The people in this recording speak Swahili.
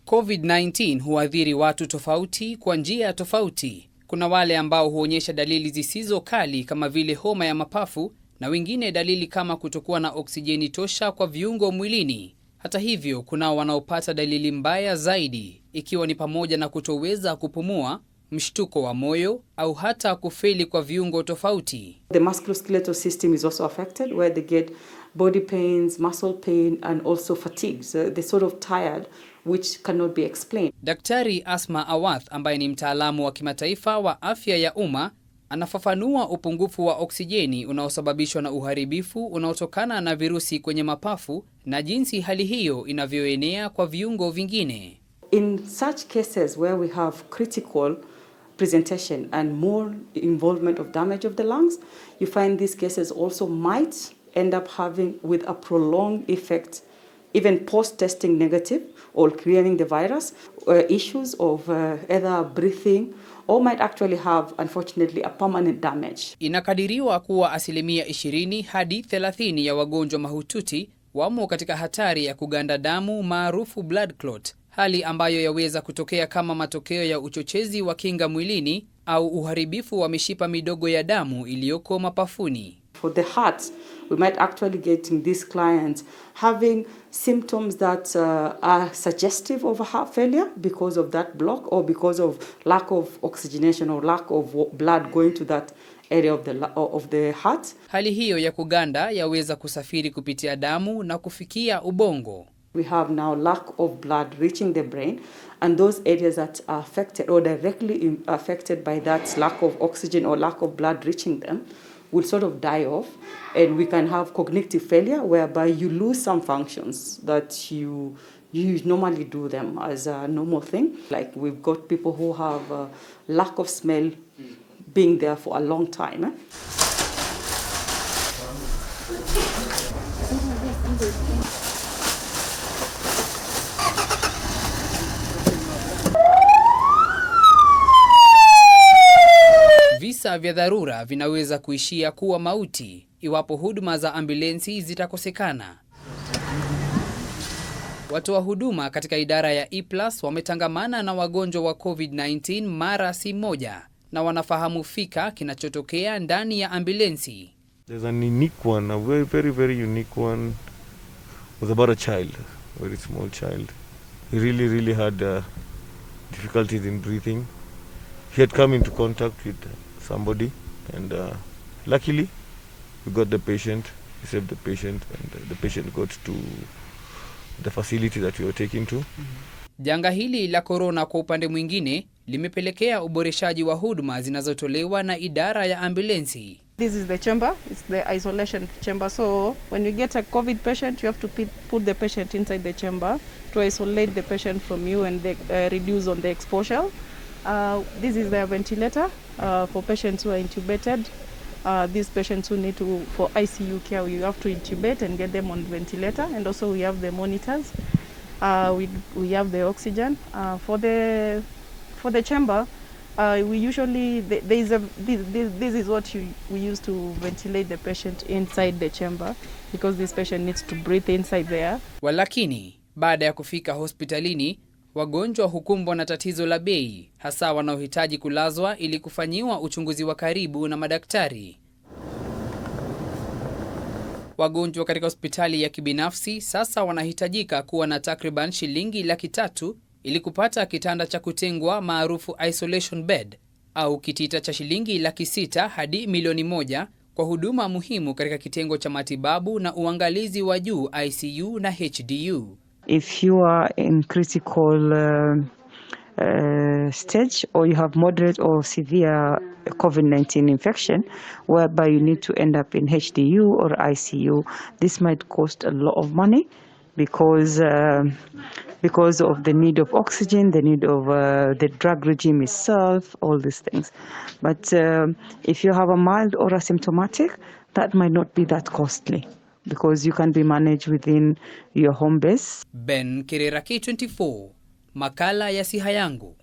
COVID-19 huathiri watu tofauti kwa njia tofauti. Kuna wale ambao huonyesha dalili zisizo kali kama vile homa ya mapafu na wengine dalili kama kutokuwa na oksijeni tosha kwa viungo mwilini. Hata hivyo, kuna wanaopata dalili mbaya zaidi, ikiwa ni pamoja na kutoweza kupumua, mshtuko wa moyo au hata kufeli kwa viungo tofauti. The musculoskeletal system is also affected, where they get body pains, muscle pain and also fatigue. So they're sort of tired, which cannot be explained. Daktari Asma Awath, ambaye ni mtaalamu wa kimataifa wa afya ya umma, anafafanua upungufu wa oksijeni unaosababishwa na uharibifu unaotokana na virusi kwenye mapafu na jinsi hali hiyo inavyoenea kwa viungo vingine. In such cases where we have critical presentation and more involvement of damage of the lungs, you find these cases also might end up having with a prolonged effect, even post-testing negative or clearing the virus, issues of either breathing, or might actually have, unfortunately, a permanent damage. Inakadiriwa kuwa 20 hadi 30% ya wagonjwa mahututi wamo katika hatari ya kuganda damu maarufu blood clot, hali ambayo yaweza kutokea kama matokeo ya uchochezi wa kinga mwilini au uharibifu wa mishipa midogo ya damu iliyoko mapafuni. For the heart, we might actually get these clients having symptoms that are suggestive of a heart failure because of that block or because of lack of oxygenation or lack of blood going to that area of the heart. Hali hiyo ya kuganda yaweza kusafiri kupitia damu na kufikia ubongo. We have now lack of blood reaching the brain, and those areas that are affected or directly affected by that lack of oxygen or lack of blood reaching them will sort of die off, and we can have cognitive failure whereby you lose some functions that you normally do them as a normal thing. Like we've got people who have a lack of smell being there for a long time. Visa vya dharura vinaweza kuishia kuwa mauti iwapo huduma za ambulensi zitakosekana. Watoa huduma katika idara ya E+ wametangamana na wagonjwa wa COVID-19 mara si moja na wanafahamu fika kinachotokea ndani ya ambulensi. There's an unique one, a very unique one. It was about a child, a very small child. He really had difficulties in breathing. He had come into contact with somebody, and luckily we got the patient, we saved the patient, and the patient got to the facility that we were taking to. Janga hili la corona kwa upande mwingine limepelekea uboreshaji wa huduma zinazotolewa na idara ya ambulensi. This is the chamber, it's the isolation chamber. So when you get a COVID patient, you have to put the patient inside the chamber to isolate the patient from you and reduce on the exposure. This is the ventilator for patients who are intubated. These patients who need for ICU care, we have to intubate and get them on ventilator. And also we have the monitors. We have the oxygen. For the chamber, we usually this is what we use to ventilate the patient inside the chamber, because this patient needs to breathe inside there. Walakini baada ya kufika hospitalini, wagonjwa hukumbwa na tatizo la bei, hasa wanaohitaji kulazwa ili kufanyiwa uchunguzi wa karibu na madaktari. Wagonjwa katika hospitali ya kibinafsi sasa wanahitajika kuwa na takriban shilingi 300,000 ili kupata kitanda cha kutengwa maarufu isolation bed, au kitita cha shilingi 600,000 hadi milioni 1 kwa huduma muhimu katika kitengo cha matibabu na uangalizi wa juu ICU na HDU. If you are in critical stage, or you have moderate or severe COVID-19 infection, whereby you need to end up in HDU or ICU, this might cost a lot of money because of the need of oxygen, the need of the drug regime itself, all these things. But if you have a mild or asymptomatic, that might not be that costly, because you can be managed within your home base. Ben Kirera, K24, makala ya Siha Yangu.